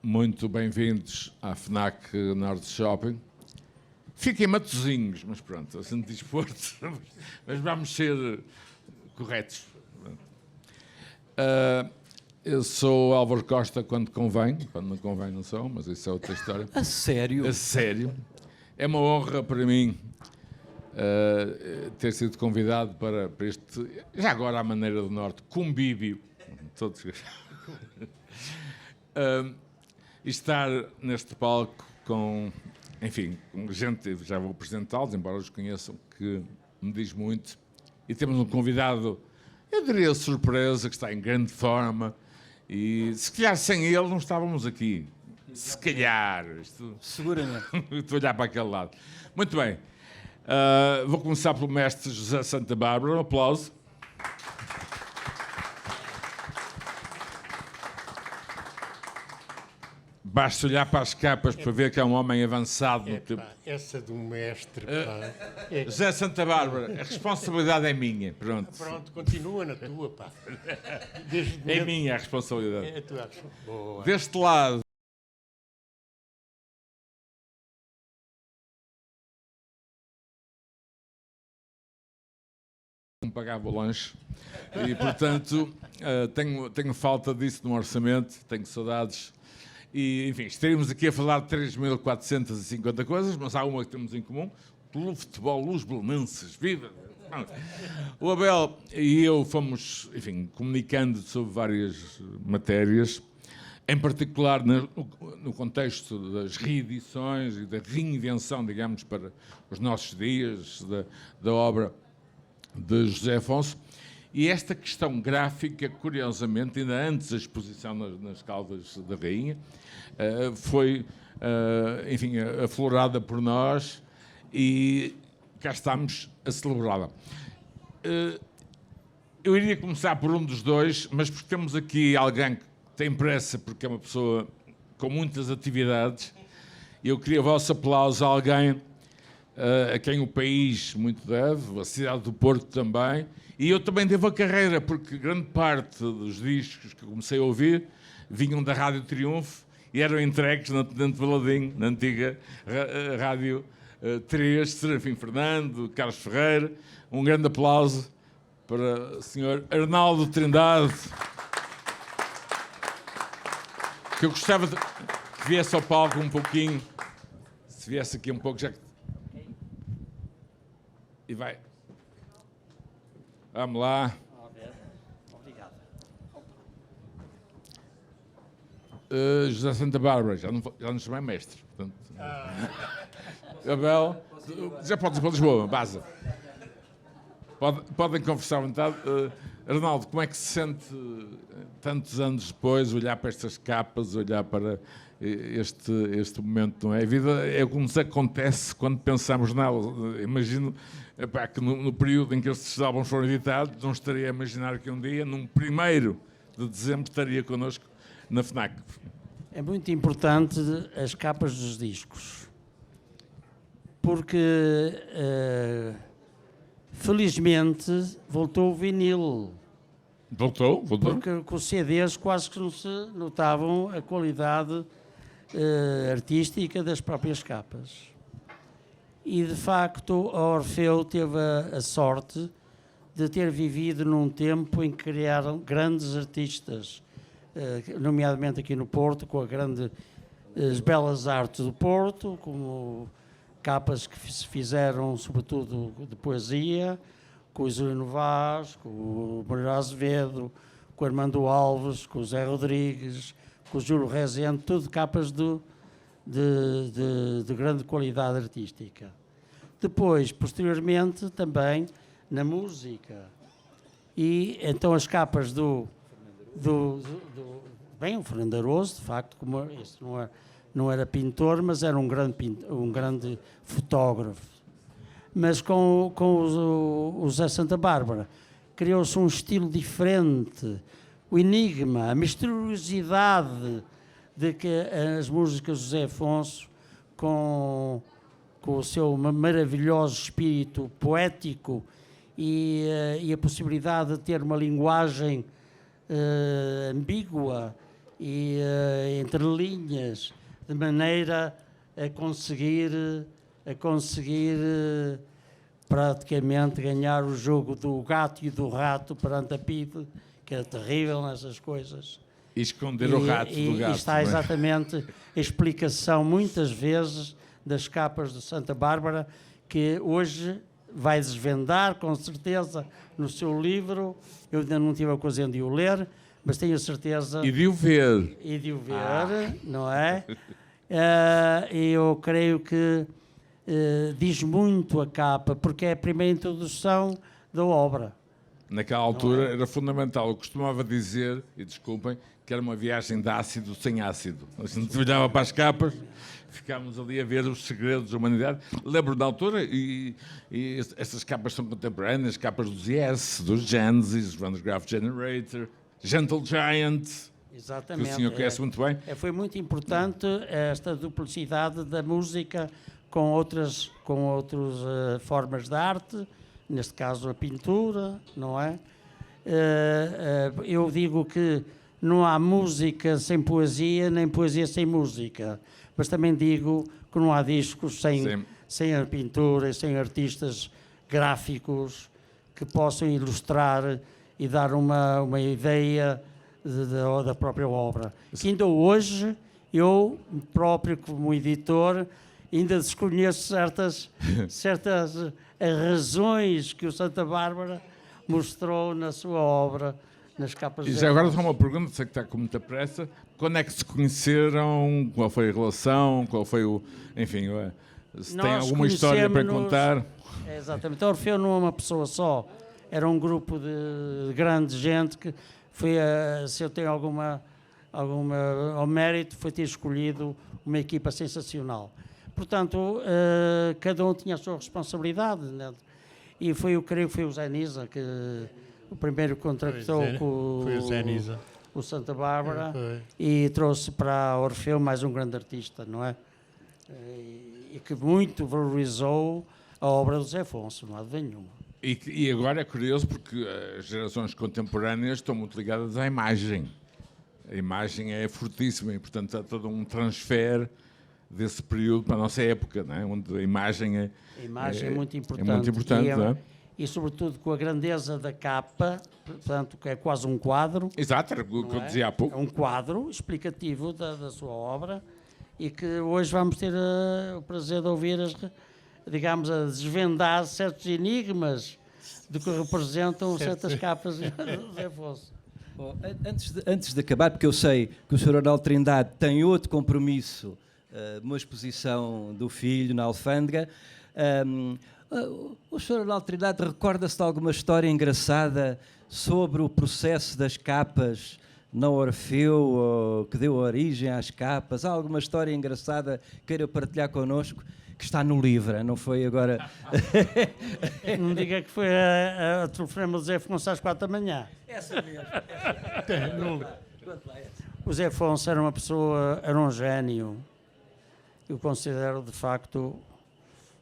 Muito bem-vindos à FNAC Norte Shopping. Fiquem Matosinhos, mas pronto, assim de desporto, mas vamos ser corretos. Eu sou Álvaro Costa quando convém, quando não convém não sou, mas isso é outra história. A sério? A sério. É uma honra para mim ter sido convidado para este, já agora à maneira do Norte, convívio. Todos. E estar neste palco com, enfim, com gente, já vou apresentá-los, embora os conheçam, que me diz muito. E temos um convidado, eu diria surpresa, que está em grande forma. E se calhar sem ele não estávamos aqui. Se calhar. Seguramente. Estou a olhar para aquele lado. Muito bem. Vou começar pelo mestre José Santa Bárbara. Um aplauso. Basta olhar para as capas para ver que é um homem avançado. Essa do mestre, José Santa Bárbara, a responsabilidade é minha. Pronto. Pronto, continua na tua, pá. É minha a responsabilidade. É a tua. Boa. Deste lado. Não pagava o lanche e, portanto, tenho falta disso no orçamento, tenho saudades. E, enfim, estaríamos aqui a falar de 3.450 coisas, mas há uma que temos em comum: Clube Futebol Los Belenenses, viva! O Abel e eu fomos, enfim, comunicando sobre várias matérias, em particular no contexto das reedições e da reinvenção, digamos, para os nossos dias, da obra de José Afonso. E esta questão gráfica, curiosamente, ainda antes da exposição nas Caldas da Rainha, foi, enfim, aflorada por nós e cá estamos a celebrá-la. Eu iria começar por um dos dois, mas porque temos aqui alguém que tem pressa, porque é uma pessoa com muitas atividades, e eu queria o vosso aplauso a alguém a quem o país muito deve, a cidade do Porto também, e eu também devo a carreira, porque grande parte dos discos que comecei a ouvir vinham da Rádio Triunfo e eram entregues na Tenente Valadinho, na antiga Rádio 3, Serafim Fernando, Carlos Ferreira. Um grande aplauso para o Sr. Arnaldo Trindade, que eu gostava que viesse ao palco um pouquinho, se viesse aqui um pouco, já que... E vai. Vamos lá. Obrigado. José Santa Bárbara, já não chamei mestre. Portanto, Abel, já podes ir para Lisboa, base. Podem conversar à vontade. Arnaldo, como é que se sente, tantos anos depois, olhar para estas capas, olhar para este momento, não é? A vida é como nos acontece quando pensamos nela. Imagino que no período em que estes álbuns foram editados, não estaria a imaginar que um dia, num 1º de dezembro, estaria connosco na FNAC. É muito importante as capas dos discos, porque felizmente voltou o vinil. Voltou? Porque com os CDs quase que não se notavam a qualidade artística das próprias capas. E, de facto, a Orfeu teve a sorte de ter vivido num tempo em que criaram grandes artistas, nomeadamente aqui no Porto, com as belas artes do Porto, como capas que se fizeram, sobretudo, de poesia, com o Zúlio Vaz, com o Moreira Azevedo, com o Armando Alves, com o Zé Rodrigues, com o Júlio Rezende, tudo capas de grande qualidade artística. Depois, posteriormente, também na música. E então as capas bem, o Fernando Aroso, de facto, como este não era pintor, mas era um grande fotógrafo. Mas com o José Santa Bárbara criou-se um estilo diferente, o enigma, a misteriosidade de que as músicas de José Afonso, com o seu maravilhoso espírito poético e a possibilidade de ter uma linguagem ambígua e entre linhas, de maneira a conseguir praticamente ganhar o jogo do gato e do rato perante a PIDE, que era terrível nessas coisas. E esconder o rato do gato. E está não é? exatamente a explicação, muitas vezes, das capas de Santa Bárbara, que hoje vai desvendar, com certeza, no seu livro. Eu ainda não tive a ocasião de o ler, mas tenho a certeza... E de o ver. E de o ver, não é? E eu creio que diz muito a capa, porque é a primeira introdução da obra. Naquela altura era fundamental. Eu costumava dizer, e desculpem, que era uma viagem de ácido sem ácido. A gente olhava para as capas, ficámos ali a ver os segredos da humanidade. Lembro da altura, e estas capas são contemporâneas, capas dos Yes, dos Genesis, Van Graph Generator, Gentle Giant, Exatamente. que o senhor conhece muito bem. Foi muito importante esta duplicidade da música com outras formas de arte, neste caso a pintura, não é? Eu digo que não há música sem poesia, nem poesia sem música, mas também digo que não há discos sem a pintura e sem artistas gráficos que possam ilustrar e dar uma ideia da própria obra. Que ainda hoje, eu próprio como editor, ainda desconheço certas razões que o Santa Bárbara mostrou na sua obra, nas capas. E já agora só uma pergunta, sei que está com muita pressa. Quando é que se conheceram? Qual foi a relação? Qual foi o... Enfim, se tem alguma história para contar? Exatamente. A Orfeu não é uma pessoa só. Era um grupo de grande gente que foi, se eu tenho alguma ao mérito, foi ter escolhido uma equipa sensacional. Portanto, cada um tinha a sua responsabilidade, né? E eu creio que foi o Zé Nisa que o primeiro contratou com o Santa Bárbara e trouxe para Orfeu mais um grande artista, não é? E que muito valorizou a obra do Zé Afonso, não há dúvida nenhuma. E agora é curioso porque as gerações contemporâneas estão muito ligadas à imagem. A imagem é fortíssima e, portanto, há todo um transfer desse período para a nossa época, não é? Onde a imagem é muito importante. É muito importante, não é? E, sobretudo, com a grandeza da capa, portanto, que é quase um quadro. Exato, era o que eu dizia há pouco. É um quadro explicativo da sua obra e que hoje vamos ter o prazer de ouvir, digamos, a desvendar certos enigmas do que representam certas capas do Zé Afonso. Bom, antes de acabar, porque eu sei que o Sr. Arnaldo Trindade tem outro compromisso, uma exposição do filho na Alfândega. O Sr. Arnaldo Trindade recorda-se de alguma história engraçada sobre o processo das capas na Orfeu, que deu origem às capas? Há alguma história engraçada que queira partilhar connosco? Que está no livro, não foi agora... Não diga que foi a telefonema do Zé Afonso às 4 da manhã. Essa mesmo. O Zé Afonso era uma pessoa, era um gênio. Eu considero, de facto,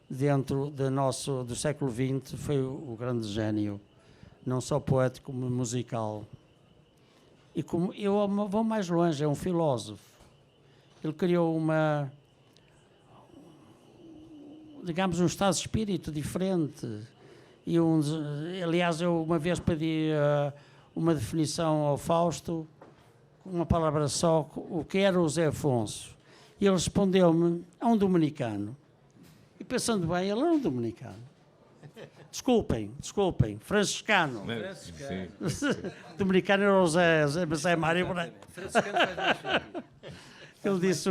dentro do século XX, foi o grande gênio. Não só poético, como musical. E como eu vou mais longe, é um filósofo. Ele criou digamos, um estado de espírito diferente. E aliás, eu uma vez pedi uma definição ao Fausto, uma palavra só, o que era o Zé Afonso. E ele respondeu-me, é um dominicano. E pensando bem, ele era um dominicano. Desculpem, franciscano. Dominicano era o Zé Mário Branco. Ele disse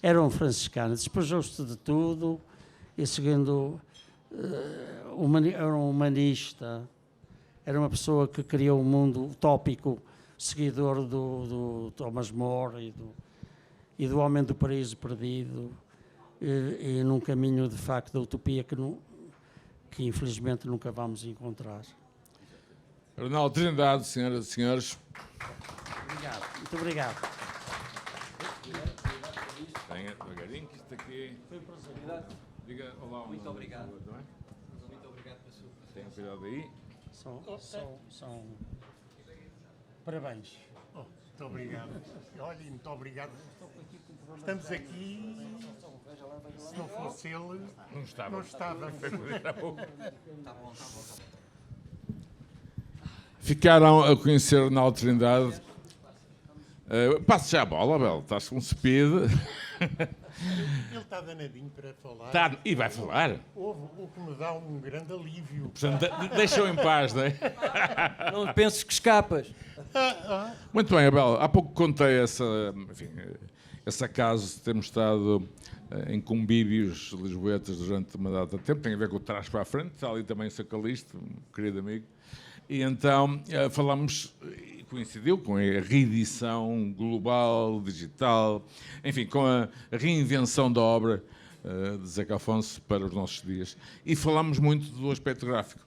era um franciscano, despojou-se de tudo e seguindo, era um humanista, era uma pessoa que criou um mundo utópico, seguidor do Thomas More e do Homem do Paraíso Perdido, e num caminho de facto da utopia que infelizmente nunca vamos encontrar. Arnaldo Trindade, senhoras e senhores. Obrigado, muito obrigado. Tenha devagarinho, que isto aqui... Foi um prazer. Diga olá. Muito obrigado. Não é? Muito obrigado pela sua presença. Tenha cuidado aí. São parabéns. Muito obrigado. Olha, muito obrigado. Estamos aqui. Se não fosse ele, não estávamos. Ficaram a conhecer Arnaldo Trindade. Passo já a bola, Bel. Estás com speed. Ele está danadinho para falar. Tá, e vai falar. O que me dá um grande alívio. Portanto, deixa-o em paz, não é? Não penses que escapas. Muito bem, Abel. Há pouco contei esse caso de termos estado em convívios lisboetas durante uma data de tempo. Tem a ver com o trás para a frente. Está ali também o Sr. Calixto, um querido amigo. E então falámos, coincidiu com a reedição global, digital, enfim, com a reinvenção da obra de Zeca Afonso para os nossos dias. E falámos muito do aspecto gráfico.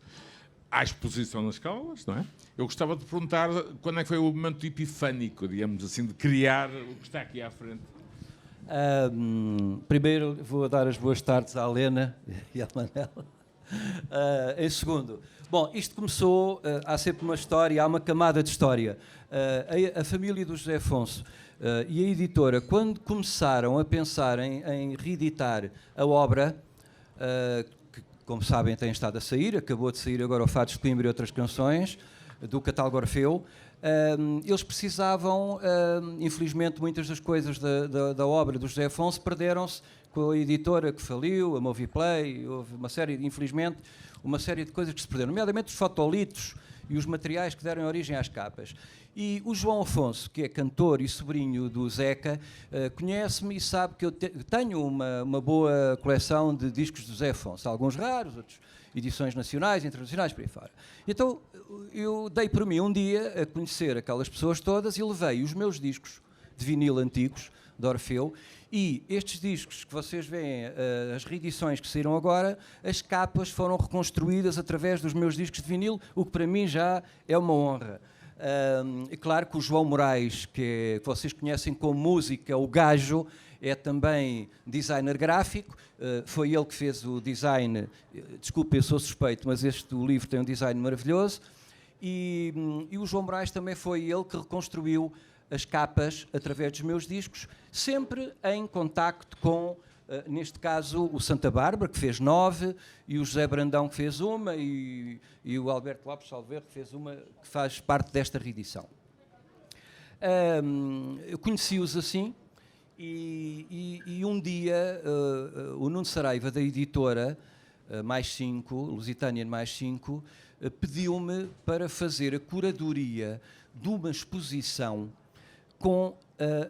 Há exposição nas escolas, não é? Eu gostava de perguntar quando é que foi o momento epifânico, digamos assim, de criar o que está aqui à frente. Primeiro vou dar as boas tardes à Helena e à Manela. Em segundo, bom, isto começou, há sempre uma história, há uma camada de história. A família do José Afonso e a editora, quando começaram a pensar em reeditar a obra, que, como sabem, tem estado a sair, acabou de sair agora o Fados de Coimbra e outras canções, do catálogo Orfeu, eles precisavam, infelizmente, muitas das coisas da obra do José Afonso perderam-se com a editora que faliu, a Moviplay, houve uma série, infelizmente, uma série de coisas que se perderam, nomeadamente os fotolitos e os materiais que deram origem às capas. E o João Afonso, que é cantor e sobrinho do Zeca, conhece-me e sabe que eu tenho uma boa coleção de discos do José Afonso, alguns raros, outros edições nacionais, internacionais, por aí fora. Então, eu dei por mim um dia a conhecer aquelas pessoas todas e levei os meus discos de vinil antigos, de Orfeu, e estes discos que vocês veem, as reedições que saíram agora, as capas foram reconstruídas através dos meus discos de vinil, o que para mim já é uma honra. É claro que o João Moraes, que vocês conhecem como música, o Gajo, é também designer gráfico, foi ele que fez o design, desculpe, eu sou suspeito, mas este livro tem um design maravilhoso, e o João Moraes também foi ele que reconstruiu as capas através dos meus discos, sempre em contacto com, neste caso, o Santa Bárbara, que fez 9, e o José Brandão, que fez uma, e o Alberto Lopes Salveiro, que fez uma, que faz parte desta reedição. Eu conheci-os assim, e um dia o Nuno Saraiva, da editora Mais 5, Lusitânia Mais 5, pediu-me para fazer a curadoria de uma exposição com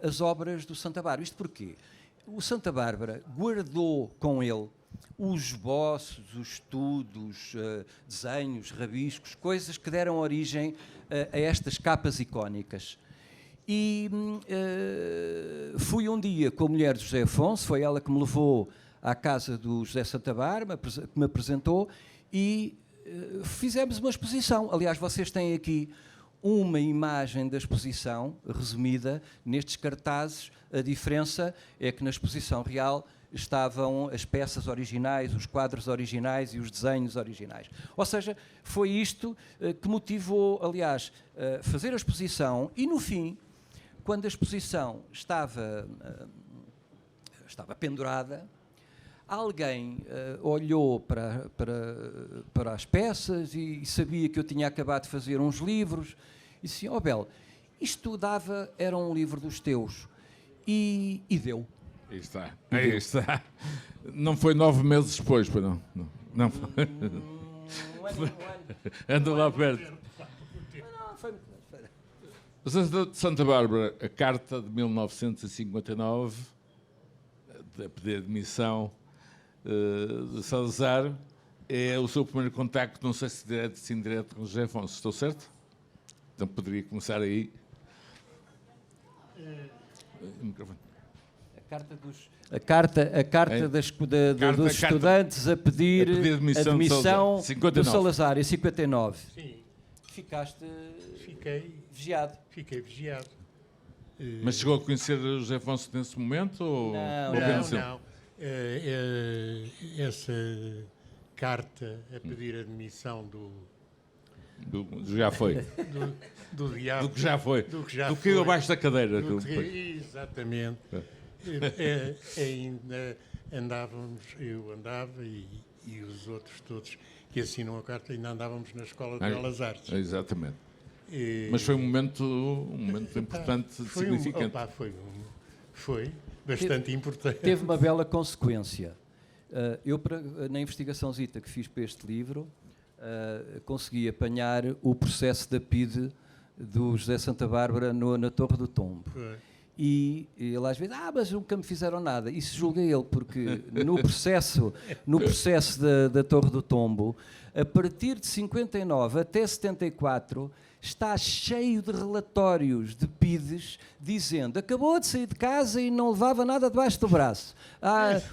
as obras do Santa Bárbara. Isto porquê? O Santa Bárbara guardou com ele os esboços, os estudos, desenhos, rabiscos, coisas que deram origem a estas capas icónicas. E fui um dia com a mulher de José Afonso, foi ela que me levou à casa do José Santa Bárbara, que me apresentou, e fizemos uma exposição. Aliás, vocês têm aqui uma imagem da exposição, resumida, nestes cartazes. A diferença é que na exposição real estavam as peças originais, os quadros originais e os desenhos originais. Ou seja, foi isto que motivou, aliás, fazer a exposição, e no fim, quando a exposição estava pendurada, alguém olhou para as peças e sabia que eu tinha acabado de fazer uns livros e disse: "Oh Bel, isto era um livro dos teus", e deu. Aí está, aí está. Não foi 9 meses depois, pois não? Não foi. Anda lá perto. Não, foi muito. De Santa Bárbara, a carta de 1959, a pedir admissão de Salazar, é o seu primeiro contacto, não sei se direto ou indireto, com José Afonso. Estou certo? Então poderia começar aí. O microfone. A carta dos estudantes a pedir admissão do Salazar, em 59. Sim, Ficaste vigiado. vigiado. Fiquei vigiado. Mas chegou a conhecer José Afonso nesse momento? Ou Não. Essa carta a pedir admissão Do já foi. Do diabo. Do que já foi. Do que já Do que caiu foi. abaixo da cadeira. Exatamente. Ainda andávamos, eu andava e os outros todos que assinam a carta ainda andávamos na Escola de Belas Artes. Exatamente. E Mas foi um momento importante, significante. Foi bastante importante. Teve uma bela consequência. Na investigaçãozita que fiz para este livro, consegui apanhar o processo da PIDE do José Santa Bárbara na Torre do Tombo. Foi. E ele às vezes, mas nunca me fizeram nada. Isso julga ele, porque no processo da Torre do Tombo, a partir de 59 até 74, está cheio de relatórios de PIDES dizendo acabou de sair de casa e não levava nada debaixo do braço.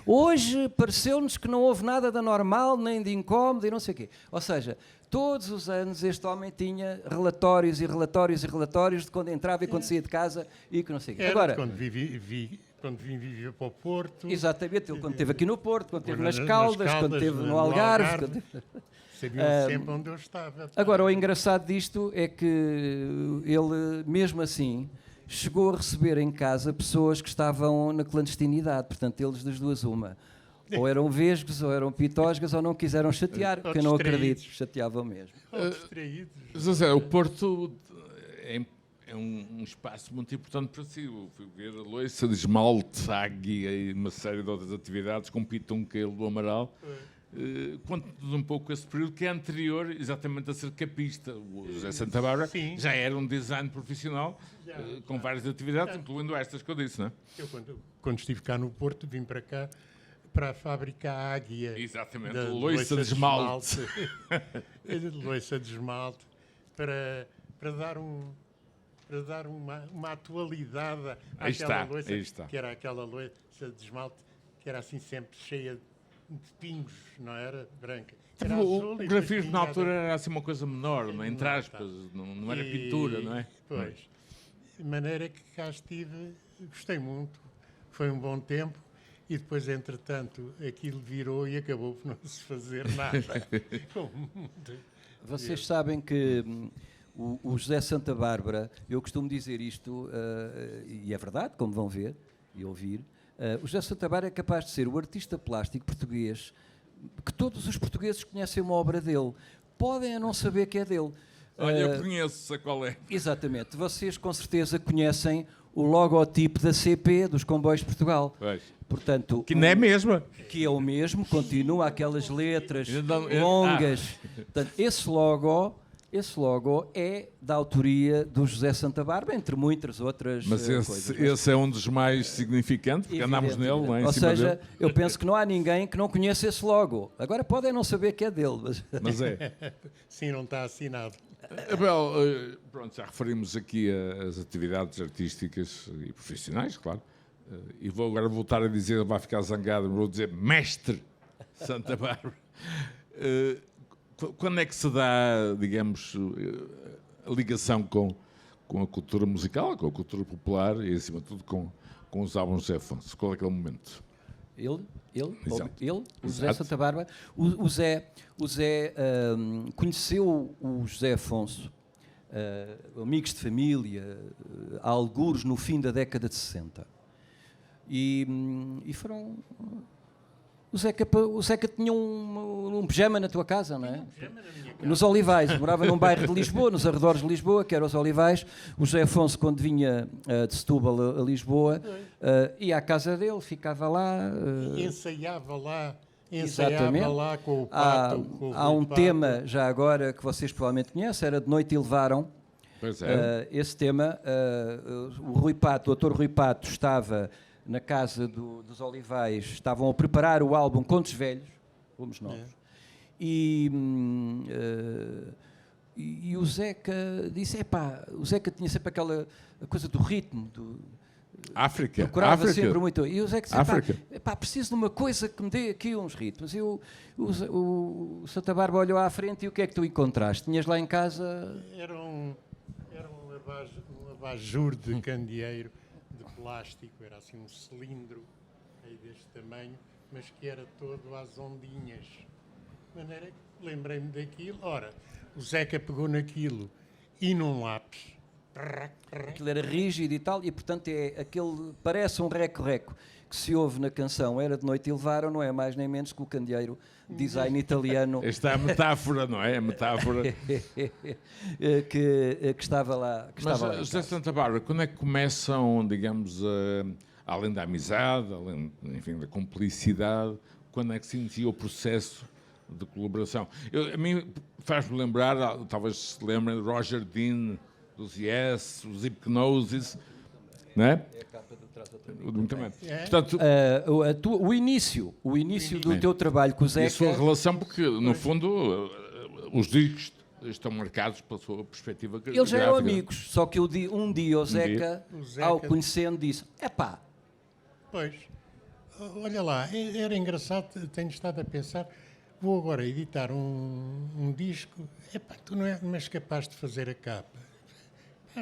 Hoje pareceu-nos que não houve nada de anormal, nem de incómodo e não sei o quê. Ou seja, todos os anos este homem tinha relatórios e relatórios e relatórios de quando entrava e quando saía de casa e que não sei o quê. Agora, quando vim viver para o Porto. Exatamente, ele quando esteve aqui no Porto, quando esteve nas Caldas, quando esteve no Algarve. Sabiam sempre onde eu estava. Agora, o engraçado disto é que ele, mesmo assim, chegou a receber em casa pessoas que estavam na clandestinidade. Portanto, eles das duas uma. Ou eram vesgos, ou eram pitosgas, ou não quiseram chatear, porque eu não acredito, chateavam mesmo. Distraídos. José, o Porto é um espaço muito importante para si. Eu fui ver a Loiça de Esmalte, a Águia e uma série de outras atividades, com Pitunqueiro do Amaral. Conte-nos um pouco esse período que é anterior exatamente a ser capista. O José Santa Bárbara já era um design profissional com várias atividades, incluindo estas que eu disse, não é? Eu, quando estive cá no Porto, vim para cá para a fábrica Águia. Exatamente, Loiça de Esmalte. Loiça de Esmalte, para dar uma atualidade àquela loiça, que era aquela loiça de esmalte que era assim sempre cheia de pingos, não era branca. Era o grafismo na altura era assim uma coisa menor, entre aspas, não era pintura, não é? Pois. De maneira que cá estive, gostei muito, foi um bom tempo e depois, entretanto, aquilo virou e acabou por não se fazer nada. Vocês sabem que o José Santa Bárbara, eu costumo dizer isto, e é verdade, como vão ver e ouvir, o José Santa Bárbara é capaz de ser o artista plástico português que todos os portugueses conhecem uma obra dele. Podem a não saber que é dele. Olha, eu conheço, sei qual é. Exatamente. Vocês com certeza conhecem o logotipo da CP, dos Comboios de Portugal. Pois. Portanto, que não é mesmo. Que é o mesmo, continua aquelas letras longas. Portanto, esse logo é da autoria do José Santa Bárbara, entre muitas outras coisas. Mas esse é um dos mais significantes, porque andámos nele, não é? Ou seja, eu penso que não há ninguém que não conheça esse logo. Agora podem não saber que é dele. Mas é. Sim, não está assinado. Abel, pronto, já referimos aqui as atividades artísticas e profissionais, claro. E vou agora voltar a dizer, vai ficar zangado, vou dizer Mestre Santa Bárbara. Quando é que se dá, digamos, a ligação com a cultura musical, com a cultura popular e, acima de tudo, com os álbuns de José Afonso? Qual é que é o momento? O José Santa Bárbara. O Zé conheceu o José Afonso, amigos de família, algures no fim da década de 60. E foram... O Zeca tinha um pijama na tua casa, não é? Nos Olivais, morava num bairro de Lisboa, nos arredores de Lisboa, que era os Olivais. O José Afonso, quando vinha de Setúbal a Lisboa, ia à casa dele, ficava lá. Ensaiava lá com o pato. Há um tema, já agora, que vocês provavelmente conhecem, era De Noite e Levaram. Pois é. Esse tema, o doutor Rui Pato estava na casa dos Olivais, estavam a preparar o álbum Contos Velhos, fomos nós, e o Zeca disse, o Zeca tinha sempre aquela coisa do ritmo, África. Procurava sempre muito. E o Zeca disse, preciso de uma coisa que me dê aqui uns ritmos. E o Santa Bárbara olhou à frente e o que é que tu encontraste? Tinhas lá em casa... Era um abajur de candeeiro, de plástico, era assim um cilindro aí deste tamanho, mas que era todo às ondinhas. De maneira que lembrei-me daquilo. Ora, o Zeca pegou naquilo e num lápis. Aquilo era rígido e tal, e portanto é aquele, parece um reco-reco que se ouve na canção Era de Noite e Levaram, não é mais nem menos que o candeeiro design italiano Esta é a metáfora, não é? A metáfora. que estava lá. Que Mas, estava lá em José casa. Santa Bárbara, quando é que começam, digamos, além da amizade, além, enfim, da cumplicidade, quando é que se inicia o processo de colaboração? A mim faz-me lembrar, talvez se lembrem, Roger Dean, dos Yes, os Hypnosis, não é? É a capa do Trás Outra Muito bem. É. Portanto, O início do teu trabalho com o e a sua Zeca. relação, porque, no fundo, os discos estão marcados pela sua perspectiva Eles já eram gráfica. amigos, só que um dia o Zeca, O Zeca- ao conhecendo, disse: epá, Pois, olha lá, era engraçado, tenho estado a pensar, vou agora editar um disco, epá, tu não és capaz de fazer a capa.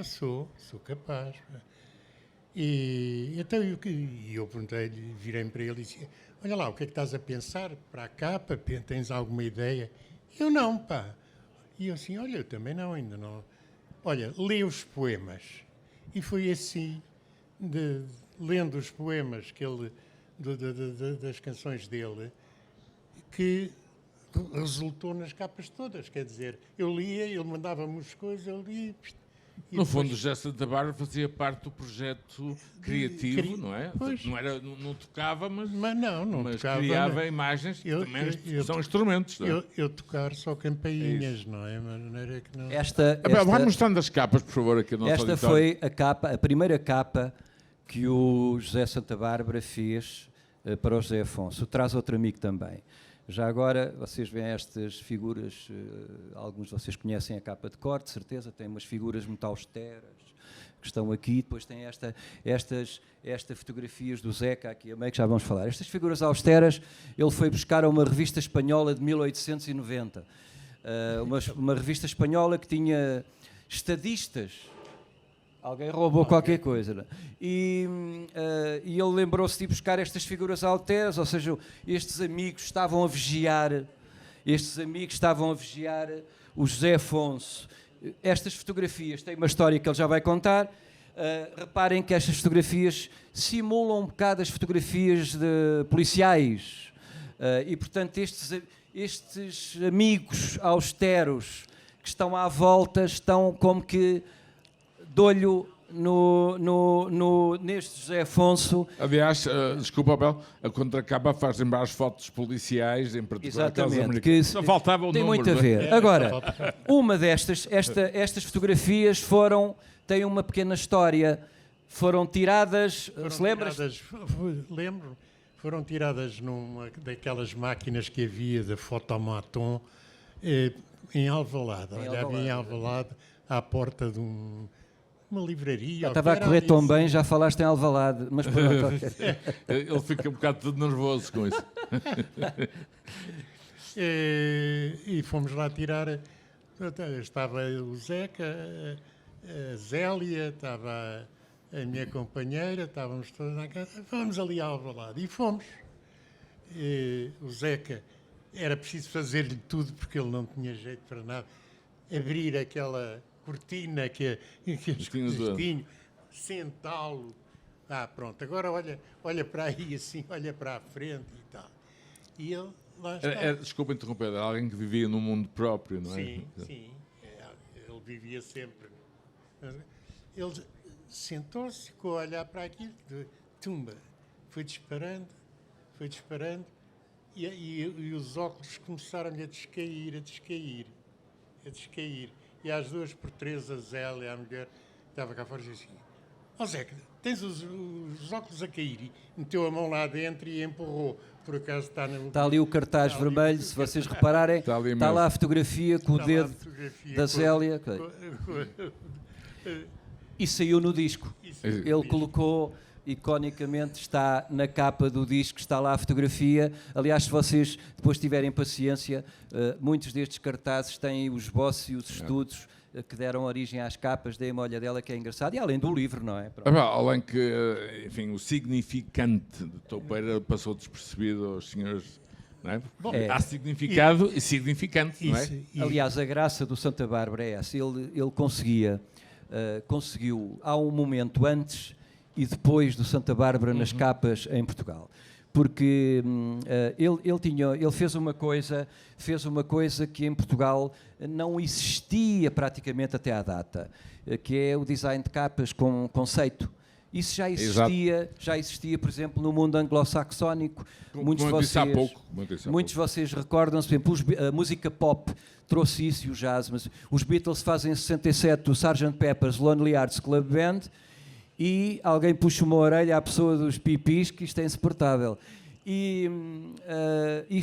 Sou capaz. E então eu perguntei-lhe, virei-me para ele e disse, olha lá, o que é que estás a pensar para a capa? Tens alguma ideia? Eu não, pá. E eu assim, olha, eu também não, ainda não. Olha, lê os poemas. E foi assim, lendo os poemas que ele, das canções dele, que resultou nas capas todas. Quer dizer, eu lia, ele mandava-me as coisas, eu lia. E No depois- fundo, José Santa Bárbara fazia parte do projeto criativo, não é? Pois. Não tocava, mas não tocava, criava mas imagens que eu- também eu- são instrumentos. Não é? eu tocar só campainhas, não é? Mas não era que não. Vai mostrando as capas, por favor, aqui no nosso esta auditório. foi a primeira capa que o José Santa Bárbara fez para o José Afonso. Traz outro amigo também. Já agora, vocês veem estas figuras, alguns de vocês conhecem a capa de cor, de certeza, tem umas figuras muito austeras que estão aqui, depois tem estas fotografias do Zeca aqui a meio, que já vamos falar. Estas figuras austeras, ele foi buscar a uma revista espanhola de 1890, uma revista espanhola que tinha estadistas. Alguém roubou qualquer coisa. Não é? E ele lembrou-se de ir buscar estas figuras austeras, ou seja, estes amigos estavam a vigiar o José Afonso. Estas fotografias têm uma história que ele já vai contar. Reparem que estas fotografias simulam um bocado as fotografias de policiais. E, portanto, estes amigos austeros que estão à volta estão como que de olho neste José Afonso. Aliás, desculpa, Abel, a contracapa faz lembrar as fotos policiais, em particular aquelas Exatamente, americanas. que Só faltava o tem número. muito a não é? ver. Agora, uma destas, estas fotografias têm uma pequena história. Foram tiradas, se lembras? Lembro. Foram tiradas numa daquelas máquinas que havia da Fotomaton em Alvalade. Olhava em Alvalade à porta de uma livraria. Já estava a correr tão bem, já falaste em Alvalade. Mas pronto, Ele fica um bocado todo nervoso com isso. E fomos lá tirar. Estava o Zeca, a Zélia, estava a minha companheira, estávamos todos na casa. Vamos ali a Alvalade. E fomos. O Zeca, era preciso fazer-lhe tudo porque ele não tinha jeito para nada. Abrir aquela cortina que as coisas tinham, sentá-lo. Pronto, agora olha para aí assim, olha para a frente e tal. E ele lá está. Desculpa interromper, era alguém que vivia num mundo próprio, não é? Sim. Ele vivia sempre. Ele sentou-se, ficou a olhar para aquilo, tumba, foi disparando, e os óculos começaram-lhe a descair. E às 2x3 a Zélia, a mulher, estava cá fora e disse assim, Zeca, tens os óculos a cair. E meteu a mão lá dentro e empurrou. Por acaso está ali o cartaz vermelho, se vocês repararem, está lá a fotografia com o dedo da Zélia. E saiu no disco. Ele colocou, iconicamente, está na capa do disco, está lá a fotografia. Aliás, se vocês depois tiverem paciência, muitos destes cartazes têm os esboços e os estudos que deram origem às capas. Deem uma olhadela, que é engraçado. E além do livro, não é? Além que, enfim, o significante de toupeira passou despercebido aos senhores não é? Bom, Há significado e significante, não é? Aliás, a graça do Santa Bárbara é essa. Ele conseguiu, há um momento antes e depois do Santa Bárbara nas capas em Portugal. Porque ele fez uma coisa que em Portugal não existia praticamente até à data, que é o design de capas com conceito. Isso já existia, por exemplo, no mundo anglo-saxónico. Muitos de vocês recordam-se, por exemplo, a música pop trouxe isso e o jazz, mas os Beatles fazem em 67 o Sgt. Pepper's Lonely Hearts Club Band e alguém puxa uma orelha à pessoa dos pipis, que isto é insuportável. E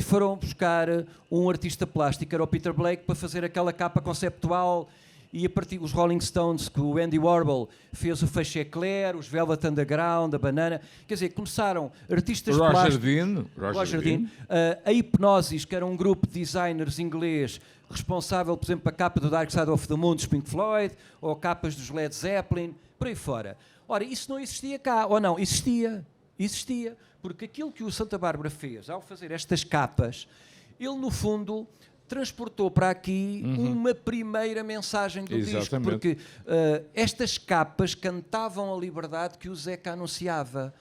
foram buscar um artista plástico, era o Peter Blake, para fazer aquela capa conceptual. E a partir dos Rolling Stones, que o Andy Warhol fez o Feixe Eclair, os Velvet Underground, a Banana, quer dizer, começaram artistas plásticos... Roger Dean. A Hipnosis, que era um grupo de designers inglês responsável, por exemplo, pela capa do Dark Side of the Moon dos Pink Floyd, ou capas dos Led Zeppelin, por aí fora. Ora, isso não existia cá, ou não? Existia, porque aquilo que o Santa Bárbara fez, ao fazer estas capas, ele, no fundo, transportou para aqui uma primeira mensagem do disco, porque estas capas cantavam a liberdade que o Zeca anunciava.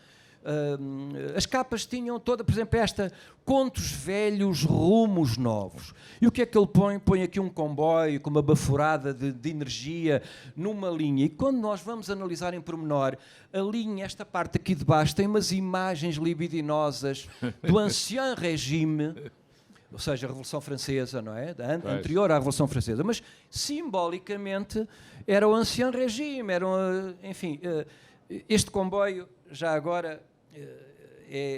As capas tinham toda, por exemplo, esta contos velhos, rumos novos. E o que é que ele põe? Põe aqui um comboio com uma baforada de energia numa linha. E quando nós vamos analisar em pormenor, a linha, esta parte aqui de baixo, tem umas imagens libidinosas do Ancien Régime, ou seja, a Revolução Francesa, não é? Anterior à Revolução Francesa. Mas, simbolicamente, era o Ancien Régime, enfim, este comboio, já agora,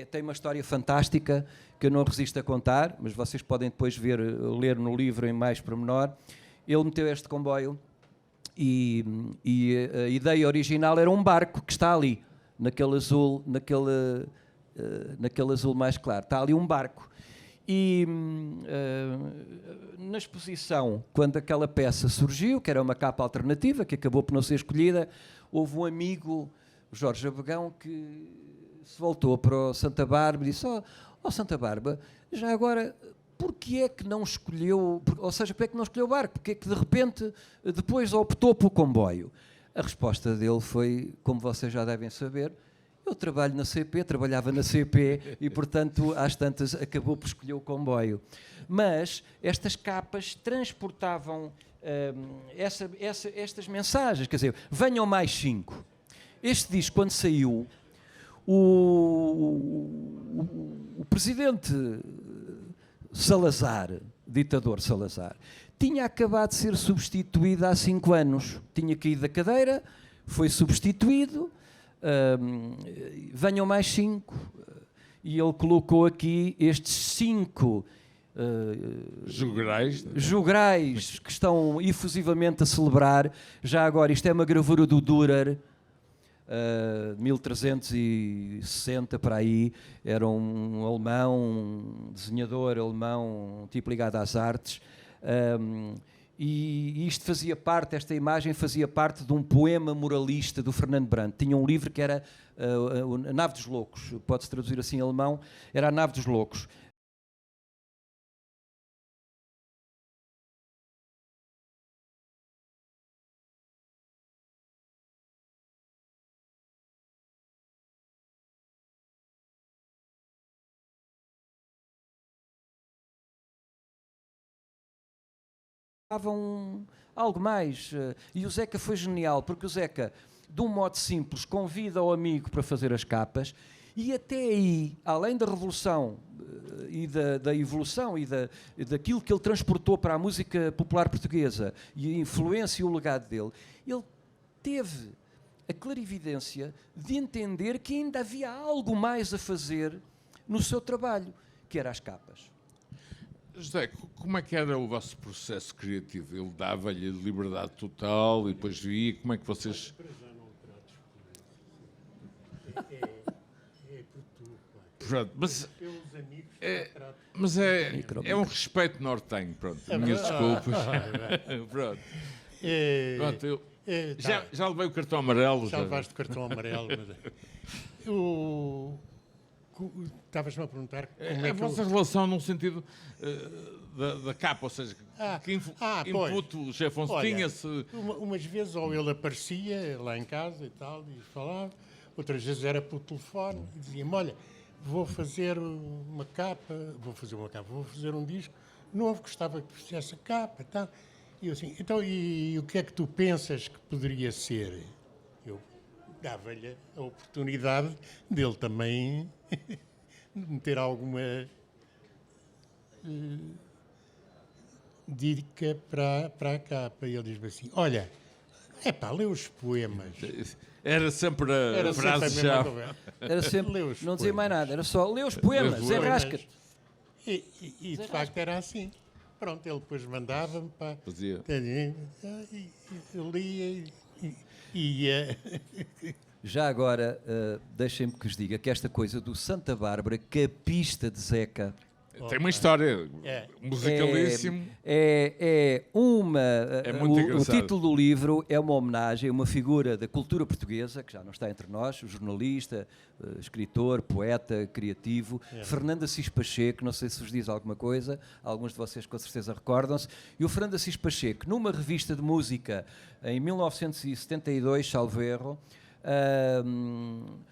tem uma história fantástica que eu não resisto a contar, mas vocês podem depois ler no livro em mais pormenor. Ele meteu este comboio e a ideia original era um barco que está ali, naquele azul mais claro. Está ali um barco. E na exposição, quando aquela peça surgiu, que era uma capa alternativa, que acabou por não ser escolhida, houve um amigo, Jorge Abegão, que se voltou para o Santa Bárbara e disse: Santa Bárbara, já agora, porquê é que não escolheu, ou seja, porquê é que não escolheu o barco? Porquê é que de repente depois optou pelo comboio? A resposta dele foi, como vocês já devem saber: eu trabalhava na CP e, portanto, às tantas acabou por escolher o comboio. Mas estas capas transportavam estas mensagens, quer dizer, venham mais 5. Este disco, quando saiu, o presidente Salazar, ditador Salazar, tinha acabado de ser substituído há 5 anos. Tinha caído da cadeira, foi substituído. Venham mais 5, e ele colocou aqui estes 5 jograis que estão efusivamente a celebrar. Já agora, isto é uma gravura do Dürer, 1360 para aí. Era um alemão, um desenhador alemão, um tipo ligado às artes. E isto esta imagem fazia parte de um poema moralista do Fernando Brant. Tinha um livro que era A Nave dos Loucos, pode-se traduzir assim em alemão, era A Nave dos Loucos. Algo mais. E o Zeca foi genial, porque o Zeca, de um modo simples, convida o amigo para fazer as capas, e até aí, além da revolução e da evolução e daquilo que ele transportou para a música popular portuguesa e a influência e o legado dele, ele teve a clarividência de entender que ainda havia algo mais a fazer no seu trabalho, que era as capas. José, como é que era o vosso processo criativo? Ele dava-lhe liberdade total e depois via? Como é que vocês... Pronto, mas é um respeito nortenho, pronto. Minhas desculpas. Pronto. Pronto, já levei o cartão amarelo. Já levaste o cartão amarelo. Mas Estavas-me a perguntar como É é a que vossa eu... relação no sentido da capa, ou seja, que pois. input o chefe Afonso Olha, tinha-se. umas vezes ou ele aparecia lá em casa e tal, e falava, outras vezes era por telefone, e dizia-me, olha, vou fazer uma capa, vou fazer um disco novo, gostava que fizesse a capa e tal. E eu assim, então, e o que é que tu pensas que poderia ser? Eu dava-lhe a oportunidade dele também meter alguma dica para a capa. E ele diz-me assim, olha, lê os poemas. Era sempre a Era sempre a mesma frase-chave. conversa. Era sempre, Lê os não dizia mais poemas. nada, era só lê os poemas, Lê os poemas. enrasca-te. E de facto era assim. Pronto, ele depois mandava-me para. Fazia. Eu lia e ia. Já agora, deixem-me que vos diga que esta coisa do Santa Bárbara, capista de Zeca, Tem uma história É. musicalíssimo. é uma. muito o engraçado. título do livro é uma homenagem a uma figura da cultura portuguesa, que já não está entre nós, jornalista, escritor, poeta, criativo, Fernando Assis Pacheco, não sei se vos diz alguma coisa, alguns de vocês com certeza recordam-se, e o Fernando Assis Pacheco, numa revista de música em 1972, salvo erro,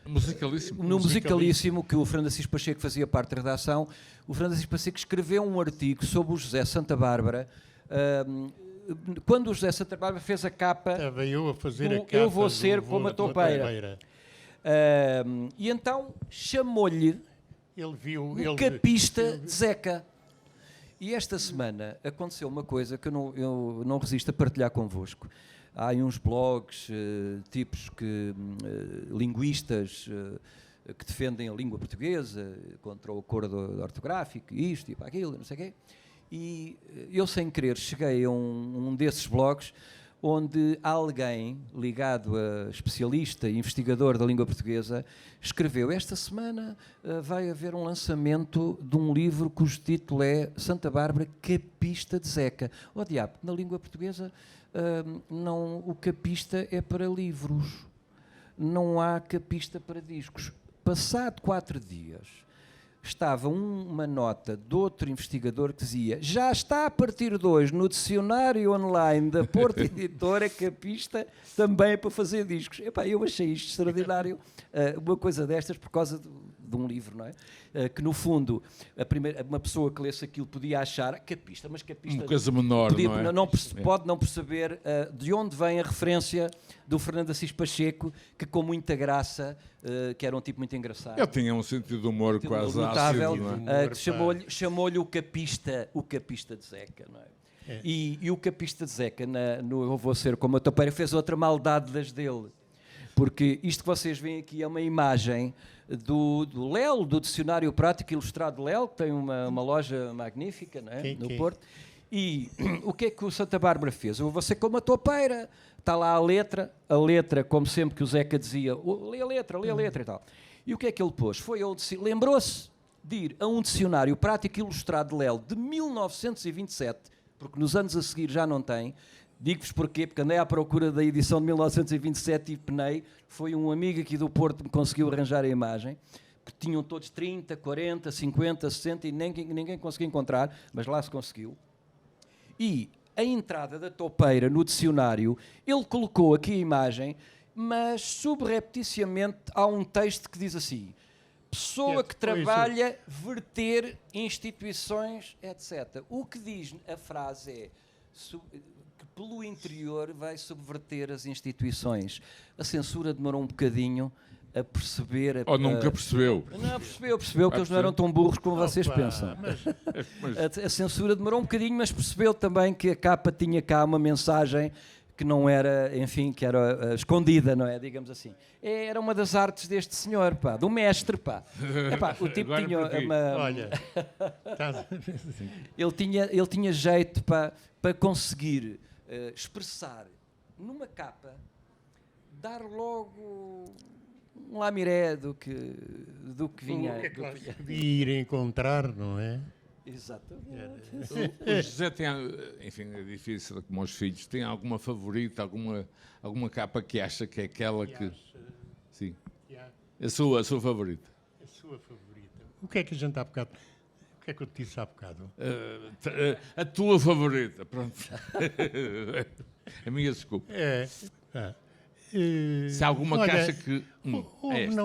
Musicalíssimo. no Musicalíssimo, que o Fernando Assis Pacheco fazia parte da redação, o Fernando Assis Pacheco escreveu um artigo sobre o José Santa Bárbara, quando o José Santa Bárbara fez a capa Estava eu a fazer do a capa. Eu Vou Ser do Como a Vou Toupeira. E então chamou-lhe Ele viu. o capista de Zeca. E esta semana aconteceu uma coisa que eu não resisto a partilhar convosco. Há aí uns blogs, tipos linguistas que defendem a língua portuguesa contra o acordo ortográfico, isto e para aquilo, não sei o quê. E eu, sem querer, cheguei a um desses blogs onde alguém ligado a especialista e investigador da língua portuguesa escreveu: esta semana vai haver um lançamento de um livro cujo título é Santa Bárbara, capista de Zeca. Oh diabo, na língua portuguesa não, o capista é para livros, não há capista para discos. Passado 4 dias estava uma nota de outro investigador que dizia: já está a partir de hoje no dicionário online da Porta Editora capista também para fazer discos. Epá, eu achei isto extraordinário, uma coisa destas por causa de um livro, não é? Que no fundo uma pessoa que lesse aquilo podia achar capista, mas capista Uma coisa menor, podia, não é? pode não perceber de onde vem a referência do Fernando Assis Pacheco, que com muita graça, que era um tipo muito engraçado. Eu tinha um sentido de humor quase notável, ácido, não é? que chamou-lhe o capista de Zeca, não é? E o capista de Zeca, no Eu Vou Ser Como a Toupeira, fez outra maldade das dele, porque isto que vocês veem aqui é uma imagem do Lel, do Dicionário Prático Ilustrado Lel, que tem uma loja magnífica, não é? No Porto. E o que é que o Santa Bárbara fez? Eu vou ser como a toupeira. Está lá a letra, como sempre que o Zeca dizia, lê a letra e tal. E o que é que ele pôs? Lembrou-se de ir a um dicionário prático ilustrado de Lel de 1927, porque nos anos a seguir já não tem. Digo-vos porquê, porque andei à procura da edição de 1927 e penei. Foi um amigo aqui do Porto que me conseguiu arranjar a imagem, que tinham todos 30, 40, 50, 60 e ninguém conseguiu encontrar, mas lá se conseguiu. E a entrada da toupeira no dicionário, ele colocou aqui a imagem, mas subrepticiamente há um texto que diz assim: pessoa que trabalha, verter instituições, etc. O que diz a frase é que pelo interior vai subverter as instituições. A censura demorou um bocadinho a perceber... Ou nunca percebeu. Não, percebeu que eles não eram tão burros como vocês pensam. Mas A censura demorou um bocadinho, mas percebeu também que a capa tinha cá uma mensagem que não era, enfim, que era escondida, não é? Digamos assim. Era uma das artes deste senhor, pá, do mestre, pá. Epá, o tipo Agora tinha porquê? uma... Olha, Ele tinha jeito para conseguir expressar numa capa, dar logo um lamiré do que vinha. o que é que lá se podia ir encontrar, não é? Exatamente. o José tem, enfim, é difícil como os filhos, tem alguma favorita, alguma capa que acha que é aquela que... Sim. A sua favorita. A sua favorita. O que é que a gente há bocado... O que é que eu te disse há bocado? A tua favorita, pronto. A minha desculpa. Se há alguma olha, que acha que... é esta.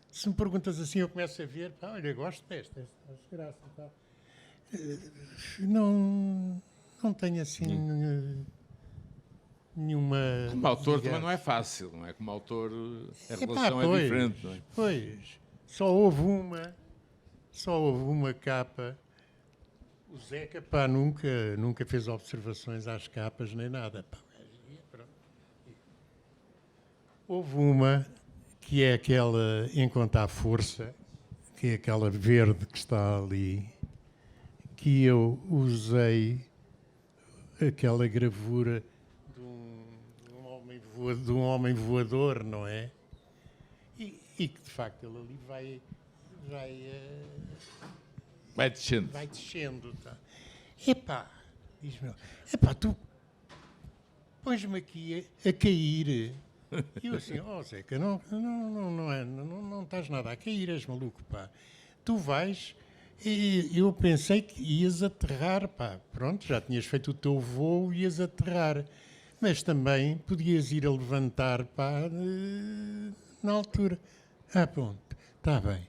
Se me perguntas assim, eu começo a ver, pá, olha, gosto desta, graça, pá. Não tenho assim nenhuma... Como autor digamos. também não é fácil, não é? Como autor a Epá, relação é diferente, não é? Pois, só houve uma capa. O Zeca, pá, nunca fez observações às capas nem nada, pá. Houve uma que é aquela Enquanto há Força, que é aquela verde que está ali, que eu usei aquela gravura de um homem voador, não é? E que de facto ele ali Vai descendo. vai descendo. Tá? Epá, diz-me, epá, tu pões-me aqui a cair. E eu assim, Zeca, não estás nada a cair, és maluco, pá. Tu vais, e eu pensei que ias aterrar, pá. Pronto, já tinhas feito o teu voo, ias aterrar. Mas também podias ir a levantar, pá, na altura. Pronto, está bem.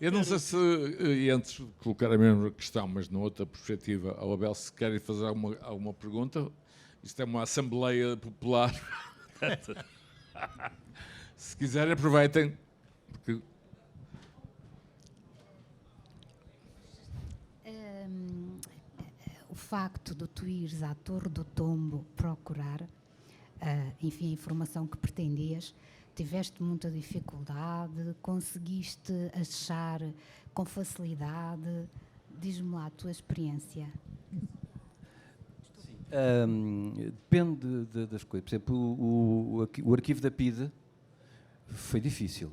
Eu não sei se, e antes de colocar a mesma questão, mas numa outra perspectiva, ao Abel, se querem fazer alguma pergunta, isto é uma assembleia popular. Se quiserem, aproveitem. Porque... O facto de tu ires à Torre do Tombo procurar, enfim, a informação que pretendias, tiveste muita dificuldade, conseguiste achar com facilidade? Diz-me lá a tua experiência. Depende das coisas. Por exemplo, o arquivo da PIDE foi difícil,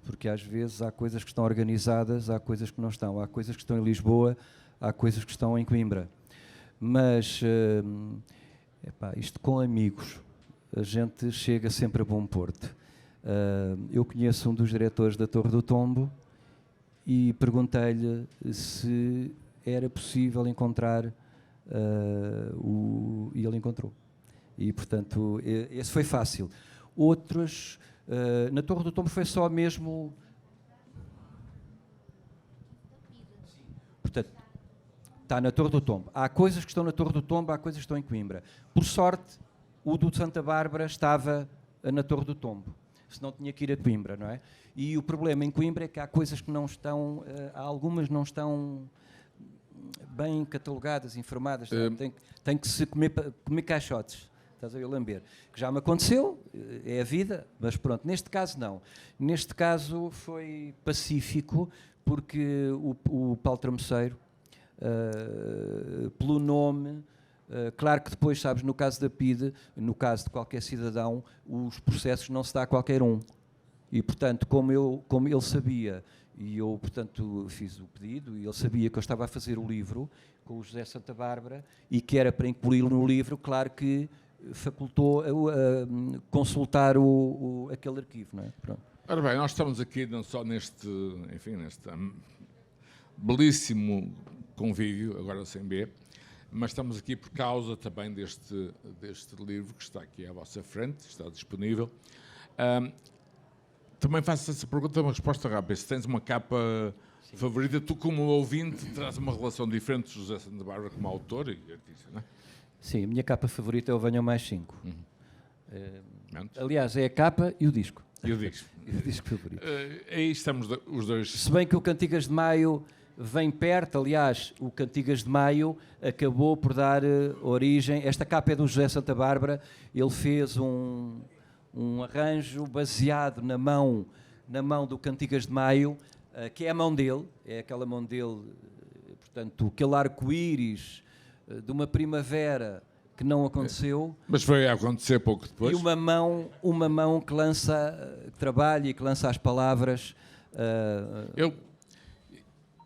porque às vezes há coisas que estão organizadas, há coisas que não estão. Há coisas que estão em Lisboa, há coisas que estão em Coimbra. Mas, isto com amigos, a gente chega sempre a bom porto. Eu conheço um dos diretores da Torre do Tombo e perguntei-lhe se era possível encontrar e ele encontrou. E, portanto, esse foi fácil. Outros, na Torre do Tombo foi só mesmo... Portanto, está na Torre do Tombo. Há coisas que estão na Torre do Tombo, há coisas que estão em Coimbra. Por sorte, o do Santa Bárbara estava na Torre do Tombo. Senão tinha que ir a Coimbra, não é? E o problema em Coimbra é que há coisas que não estão... há algumas não estão bem catalogadas, informadas. Tem que se comer caixotes. Estás a ver, lamber. Que já me aconteceu, é a vida, mas pronto. Neste caso, não. Neste caso foi pacífico, porque o Paulo Tramoceiro, pelo nome, claro que depois, sabes, no caso da PIDE, no caso de qualquer cidadão, os processos não se dá a qualquer um. E, portanto, como ele sabia, e eu, portanto, fiz o pedido, e ele sabia que eu estava a fazer o livro com o José Santa Bárbara e que era para incluí-lo no livro, claro que facultou a consultar aquele arquivo, não é? Pronto. Ora bem, nós estamos aqui não só neste belíssimo convívio, agora sem B, mas estamos aqui por causa também deste livro que está aqui à vossa frente, está disponível. Também faço essa pergunta, uma resposta rápida. Se tens uma capa favorita, tu como ouvinte traz uma relação diferente de José Santa Bárbara como autor e artista, não é? Sim, a minha capa favorita é o Venham Mais 5. Aliás, é a capa e o disco. E o disco. E o disco favorito. Aí estamos os dois. Se bem que o Cantigas de Maio vem perto, aliás, o Cantigas de Maio acabou por dar origem... Esta capa é do José Santa Bárbara, ele fez um arranjo baseado na mão do Cantigas de Maio, que é a mão dele, é aquela mão dele, portanto, aquele arco-íris de uma primavera que não aconteceu. Mas foi a acontecer pouco depois. E uma mão que trabalha e que lança as palavras.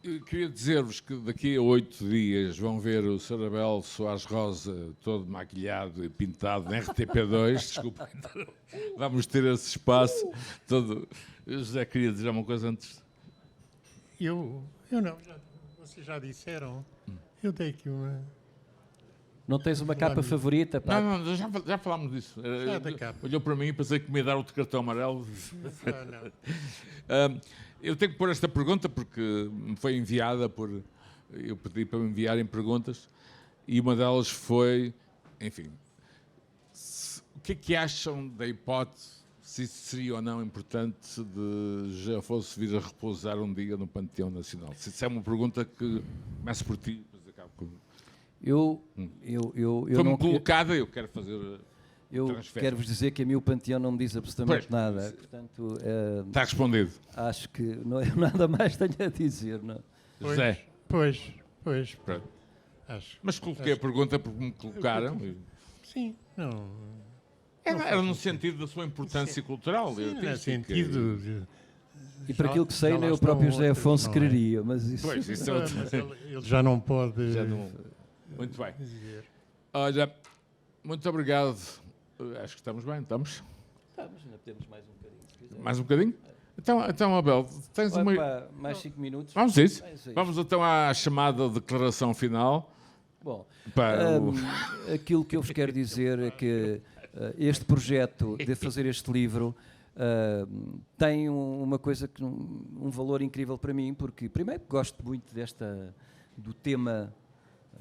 Eu queria dizer-vos que daqui a 8 dias vão ver o Sr. Abel Soares Rosa todo maquilhado e pintado na RTP2. Desculpa, vamos ter esse espaço todo. Eu, José, queria dizer uma coisa antes. Eu não, vocês já disseram. Eu dei aqui uma. Não tens uma capa favorita, pá? Não, já falámos disso. Já da capa. Olhou para mim e pensei que me ia dar outro cartão amarelo. Não. Eu tenho que pôr esta pergunta porque me foi enviada por... Eu pedi para me enviarem perguntas e uma delas foi, enfim, o que é que acham da hipótese, se isso seria ou não importante de José Afonso vir a repousar um dia no Panteão Nacional? Se isso é uma pergunta que começa por ti, depois acabo com... Eu Foi-me não colocada, eu quero fazer... Eu quero-vos dizer que a mim o Panteão não me diz absolutamente Pois, nada. Portanto, Está respondido. acho que não é nada mais tenho a dizer. Não? José. Pois. Pronto. Acho. Mas coloquei a pergunta porque me colocaram. Sim, não. Era no sentido da sua importância cultural. Sim, artística. no sentido. E para aquilo que sei, já lá nem o estão próprio José outros, Afonso não é? quereria. Mas isso... Pois, isso é outro. Mas ele já não pode. Já não... Muito bem. dizer. Olha, muito obrigado. Acho que estamos bem, estamos? Estamos, ainda temos mais um bocadinho. Se quiser. Mais um bocadinho? Então Abel, tens Vai uma... para mais 5 minutos. Vamos a isso. É isso aí. Vamos então à chamada declaração final. Bom, Para aquilo que eu vos quero dizer é que este projeto de fazer este livro tem uma coisa que um valor incrível para mim, porque primeiro gosto muito do tema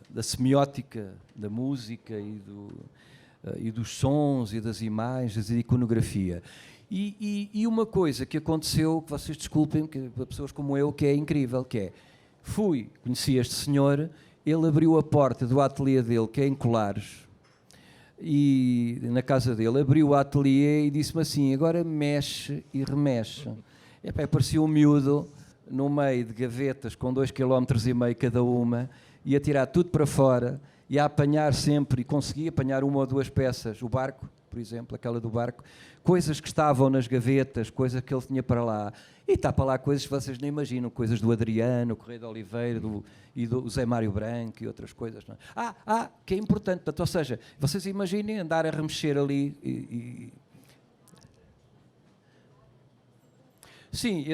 da semiótica da música e dos sons e das imagens e da iconografia. E uma coisa que aconteceu, que vocês desculpem, que para pessoas como eu, que é incrível, que é, conheci este senhor, ele abriu a porta do ateliê dele, que é em Colares, e na casa dele, abriu o ateliê e disse-me assim, agora mexe e remexe. Parecia um miúdo no meio de gavetas com 2,5 km cada uma, e a tirar tudo para fora, e a apanhar sempre, e conseguia apanhar uma ou duas peças, o barco, por exemplo, aquela do barco, coisas que estavam nas gavetas, coisas que ele tinha para lá, e está para lá coisas que vocês nem imaginam, coisas do Adriano, Correia de Oliveira, e do Zé Mário Branco e outras coisas. Não é? Que é importante, portanto, ou seja, vocês imaginem andar a remexer ali Sim,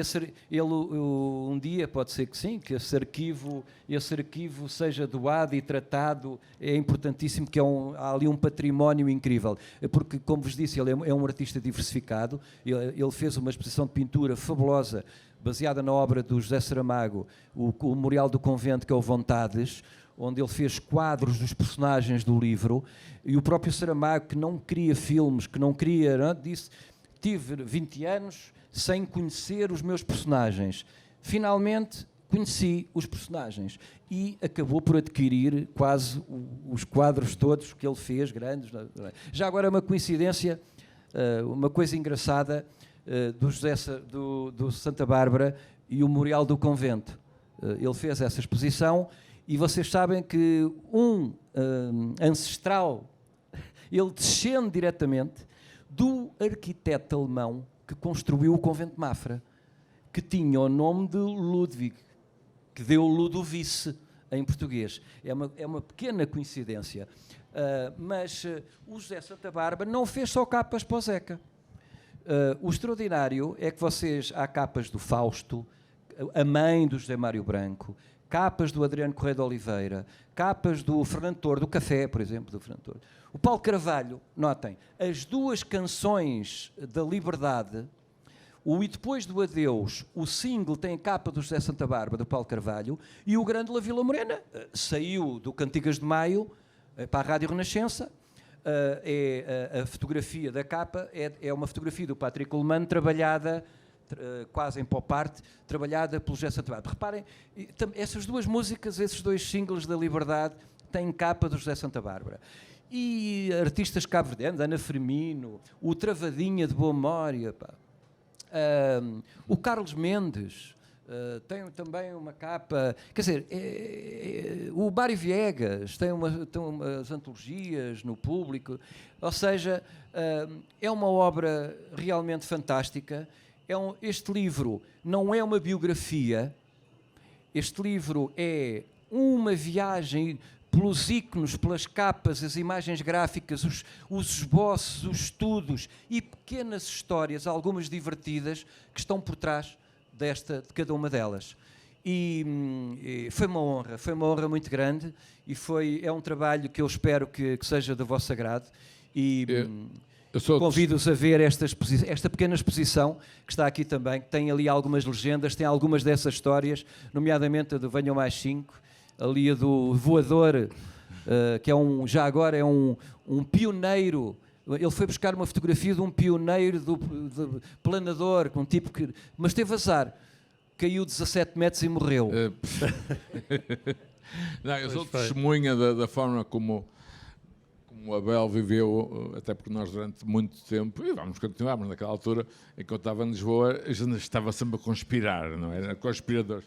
um dia pode ser que sim, que esse arquivo seja doado e tratado, é importantíssimo, porque há ali um património incrível, porque, como vos disse, ele é um artista diversificado, ele fez uma exposição de pintura fabulosa, baseada na obra do José Saramago, o Memorial do Convento, que é o Vontades, onde ele fez quadros dos personagens do livro, e o próprio Saramago, que não queria filmes, que não queria, disse, tive 20 anos... sem conhecer os meus personagens. Finalmente, conheci os personagens e acabou por adquirir quase os quadros todos que ele fez, grandes. Já agora, uma coincidência, uma coisa engraçada do Santa Bárbara e o Memorial do Convento. Ele fez essa exposição e vocês sabem que ancestral, ele descende diretamente do arquiteto alemão que construiu o convento de Mafra, que tinha o nome de Ludwig, que deu Ludovice em português. É uma pequena coincidência. Mas o José Santa Bárbara não fez só capas para o Zeca. O extraordinário é que há capas do Fausto, a mãe do José Mário Branco, capas do Adriano Correia de Oliveira, capas do Fernando Tordo, do Café, por exemplo, do Fernando Tordo. O Paulo Carvalho, notem, as duas canções da Liberdade, o E Depois do Adeus, o single tem a capa do José Santa Bárbara, do Paulo Carvalho, e o Grande La Vila Morena saiu do Cantigas de Maio para a Rádio Renascença. A fotografia da capa é uma fotografia do Patrick Ullmann, trabalhada quase em pop art, trabalhada pelo José Santa Bárbara. Reparem, essas duas músicas, esses dois singles da Liberdade, têm capa do José Santa Bárbara. E artistas cabo-verdianos, Ana Firmino, o Travadinha de Boa Memória, o Carlos Mendes tem também uma capa, quer dizer, o Mário Viegas tem umas antologias no público, ou seja, é uma obra realmente fantástica. Este livro não é uma biografia, Este livro é uma viagem pelos ícones, pelas capas, as imagens gráficas, os esboços, os estudos e pequenas histórias, algumas divertidas, que estão por trás de cada uma delas. E foi uma honra muito grande e é um trabalho que eu espero que seja do vosso agrado. E convido-os a ver esta pequena exposição que está aqui também, que tem ali algumas legendas, tem algumas dessas histórias, nomeadamente a do Venham Mais 5, ali a do voador, que já agora é um pioneiro. Ele foi buscar uma fotografia de um pioneiro de planador, um tipo que... Mas teve azar. Caiu 17 metros e morreu. Não, eu sou testemunha da forma como o Abel viveu, até porque nós durante muito tempo, e vamos continuar, mas naquela altura, enquanto estava em Lisboa, a gente estava sempre a conspirar, não era? Conspiradores.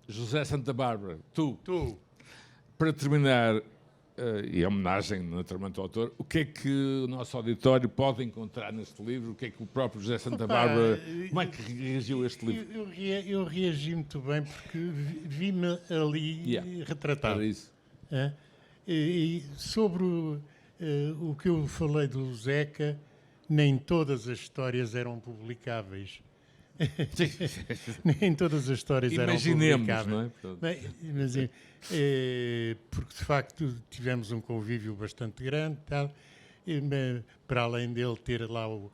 José Santa Bárbara, tu. Para terminar, e a homenagem naturalmente ao autor, o que é que o nosso auditório pode encontrar neste livro? O que é que o próprio José Santa Bárbara, como é que reagiu a este livro? Eu reagi muito bem porque vi-me ali retratado. Era isso. E sobre o que eu falei do Zeca, nem todas as histórias eram publicáveis. Nem todas as histórias eram publicáveis. Não é? Mas, porque de facto tivemos um convívio bastante grande, tal, para além dele ter lá o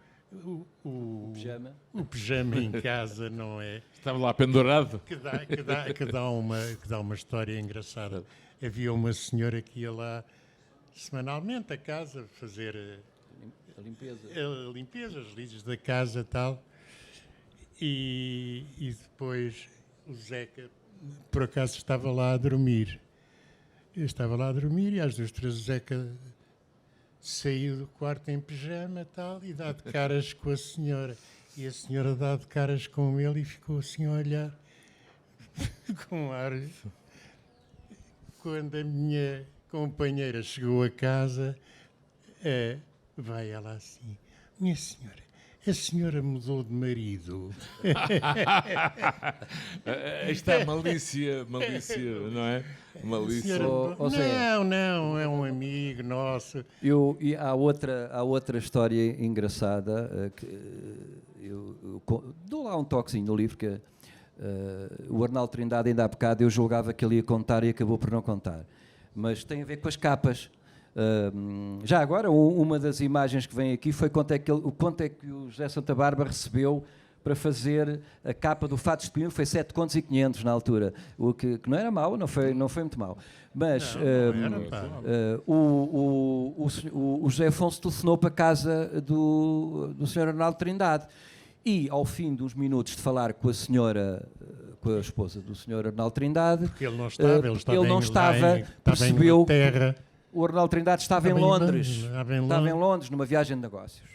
pijama em casa, não é? Estava lá pendurado. Que dá uma história engraçada. Havia uma senhora que ia lá semanalmente a casa fazer a limpeza, as luzes da casa e tal. E depois o Zeca, por acaso, estava lá a dormir. Eu estava lá a dormir e às 2, 3 o Zeca saiu do quarto em pijama tal, e dá de caras com a senhora. E a senhora dá de caras com ele e ficou assim a olhar com ar. Quando a minha companheira chegou a casa, vai ela assim: minha senhora, a senhora mudou de marido. Esta é malícia, não é? Malícia. Não, é um amigo nosso. E há outra história engraçada, que eu dou lá um toquezinho no livro, que o Arnaldo Trindade, ainda há bocado, eu julgava que ele ia contar e acabou por não contar. Mas tem a ver com as capas. Já agora, uma das imagens que vem aqui foi quanto é que o José Santa Bárbara recebeu para fazer a capa do Fatos de Pinho. Foi 7,5 na altura, o que não era mau, não foi muito mau. Mas o José Afonso telefonou para a casa do Sr. Arnaldo Trindade e, ao fim dos minutos de falar com a senhora, com a esposa do Sr. Arnaldo Trindade, porque ele não estava, percebeu terra. O Arnaldo Trindade estava em Londres, numa viagem de negócios.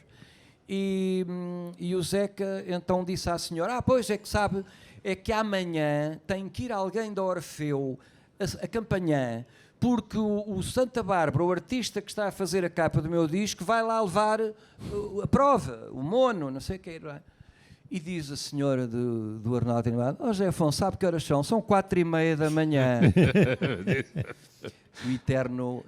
E o Zeca então disse à senhora: pois é que sabe, é que amanhã tem que ir alguém da Orfeu a Campanhã, porque o Santa Bárbara, o artista que está a fazer a capa do meu disco, vai lá levar a prova, o mono, não sei o que. E diz a senhora do Arnaldo Trindade: José Afonso, sabe que horas são? São 4:30 da manhã. O eterno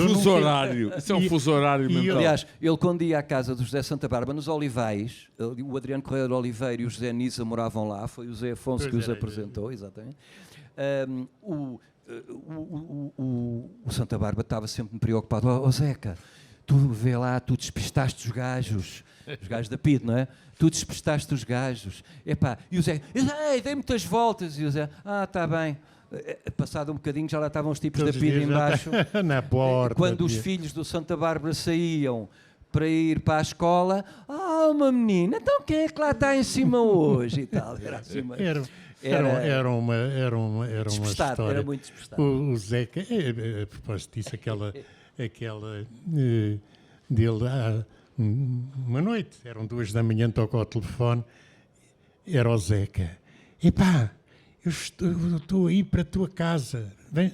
fuso horário. Isso é um fuso horário mental. Aliás, ele quando ia à casa do José Santa Bárbara, nos Olivais, o Adriano Correia de Oliveira e o José Nisa moravam lá, foi o José Afonso que os apresentou, exatamente. O Santa Bárbara estava sempre preocupado: Zeca, tu vê lá, tu despistaste os gajos da PID, não é? Tu despistaste os gajos. Epá, e o Zé: dei muitas voltas. E o Zé: está bem. Passado um bocadinho já lá estavam os tipos da PID embaixo. Na porta. Quando os filhos do Santa Bárbara saíam para ir para a escola: uma menina, então quem é que lá está em cima hoje? E tal. Era uma história. Era muito despestado. O Zeca, a propósito disso, aquela dele, uma noite, eram 2 da manhã, toca ao telefone, era o Zeca: epá, eu estou aí para a tua casa, vem,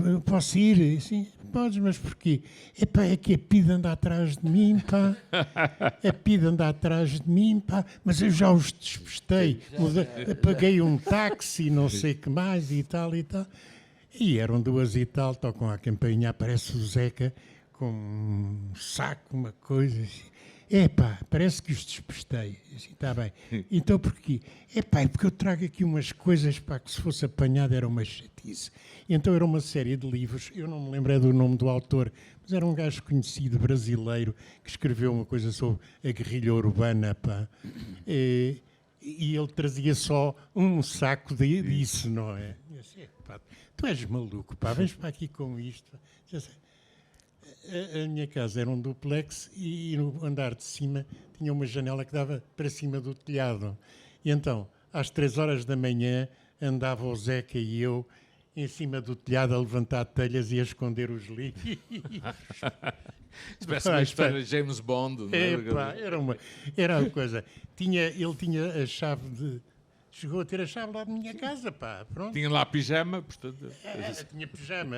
eu posso ir? Assim, podes, mas porquê? Epá, é que a PIDE anda atrás de mim, pá. A PIDE anda atrás de mim, pá. Mas eu já os despistei. Paguei um táxi, não sei o que mais e tal e tal. E eram 2 e tal, tocam a campainha, aparece o Zeca com um saco, uma coisa assim. Epá, parece que os despistei. Assim, está bem. Então porquê? Epá, é porque eu trago aqui umas coisas para que se fosse apanhado era uma chatice. Então era uma série de livros, eu não me lembro do nome do autor, mas era um gajo conhecido brasileiro que escreveu uma coisa sobre a guerrilha urbana, pá. E ele trazia só um saco disso, não é? Eu disse, epá, tu és maluco, pá, vens para aqui com isto. A minha casa era um duplex e no andar de cima tinha uma janela que dava para cima do telhado. E então, às 3 horas da manhã, andava o Zeca e eu em cima do telhado a levantar telhas e a esconder os livros. Parece uma história de James Bond. Não é? Epá, era uma coisa. Ele tinha a chave de... Chegou a ter a chave lá da minha casa, pá. Pronto. Tinha lá pijama, portanto... Tinha pijama.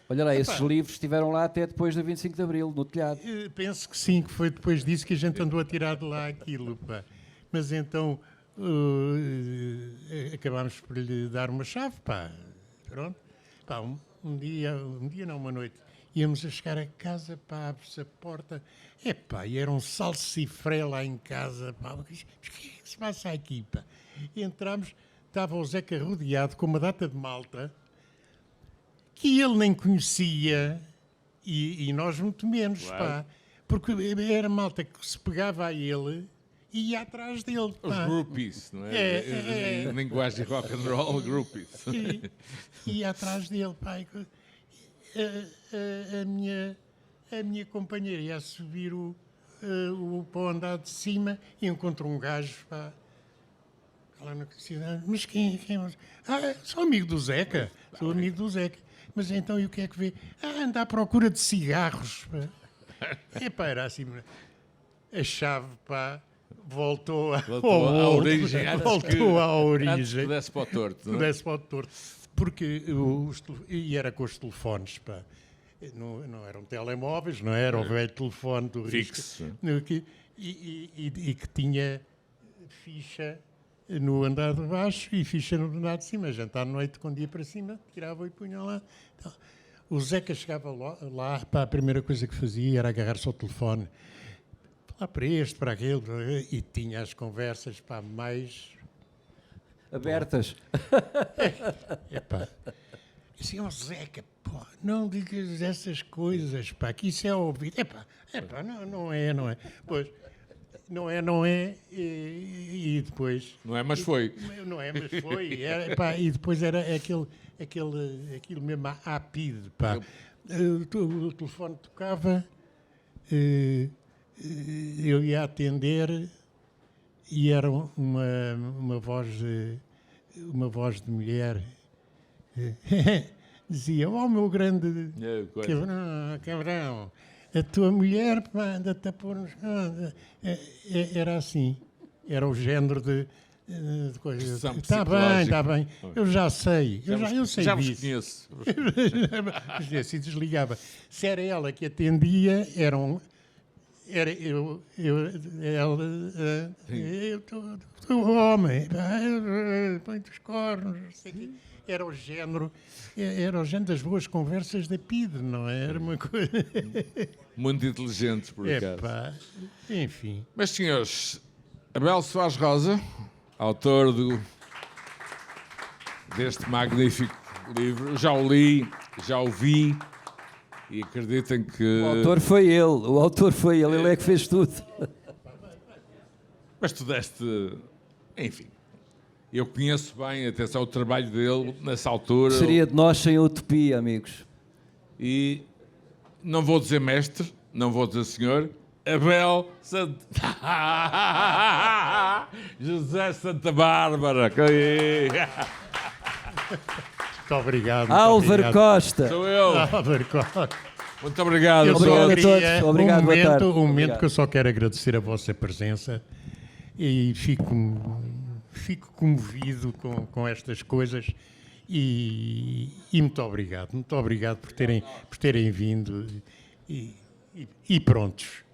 Olha lá, esses livros estiveram lá até depois do 25 de Abril, no telhado. Penso que sim, que foi depois disso que a gente andou a tirar de lá aquilo, pá. Mas então acabámos por lhe dar uma chave, pá. Pronto. Pá, um dia não, uma noite, íamos a chegar a casa, pá, abre-se a porta, epá, e era um salsifré lá em casa, pá. Mas o que é que se passa aqui, pá? E entramos, estava o Zeca rodeado com uma data de malta que ele nem conhecia e nós muito menos, pá. Porque era malta que se pegava a ele e ia atrás dele, pá. Os groupies, não é? Em linguagem rock and roll, groupies. E ia atrás dele, pá. A minha companheira ia subir para o andar de cima e encontrou um gajo, pá. Lá na cidade. Mas quem é? Sou amigo do Zeca. Sou amigo do Zeca. Mas então, e o que é que vê? Anda à procura de cigarros. Pá. Epá, era assim. A chave, pá, voltou à origem. Voltou à origem. Antes que desse para o torto. Não é? Desse para o torto. Porque e era com os telefones, pá. Não eram telemóveis, não era o velho telefone do fixo. E que tinha ficha no andar de baixo e ficha no andar de cima. Jantar à noite, com o dia para cima, tirava e punha lá. Então, o Zeca chegava lá, pá, a primeira coisa que fazia era agarrar-se ao telefone. Lá para este, para aquele, e tinha as conversas, pá, mais... Abertas. Epá, assim, ó Zeca, pô, não digas essas coisas, pá, que isso é ouvido. Epá, não é. Pois... Não é, e depois... Não é, mas foi. Não é, mas foi. E depois era aquilo mesmo à PIDE, pá. O telefone tocava, eu ia atender e era uma voz de mulher. Dizia, meu grande cabrão. A tua mulher, pá, anda-te a pôr nos... Era assim. Era o género de coisas. Está bem. Eu já sei. Eu sei já disso. Vos conheço. E desligava. Se era ela que atendia, era eu estou homem. Põe-te os cornos, não sei o quê. Era o género das boas conversas da PIDE, não é? Era uma coisa... Muito inteligentes, por acaso. Enfim. Mas, senhores, Abel Soares Rosa, autor deste magnífico livro, já o li, já o vi, e acreditem que... O autor foi ele, ele é que fez tudo. Mas tu deste... Enfim... Eu conheço bem, atenção, o trabalho dele nessa altura. Seria de nós sem utopia, amigos. E não vou dizer mestre, não vou dizer senhor, Abel José Santa Bárbara. Muito obrigado. Álvaro Costa. Sou eu. Álvaro Costa. Muito obrigado. Obrigado a todos. Obrigado, boa tarde. Um momento que eu só quero agradecer a vossa presença e fico comovido com estas coisas E muito obrigado por terem vindo e prontos.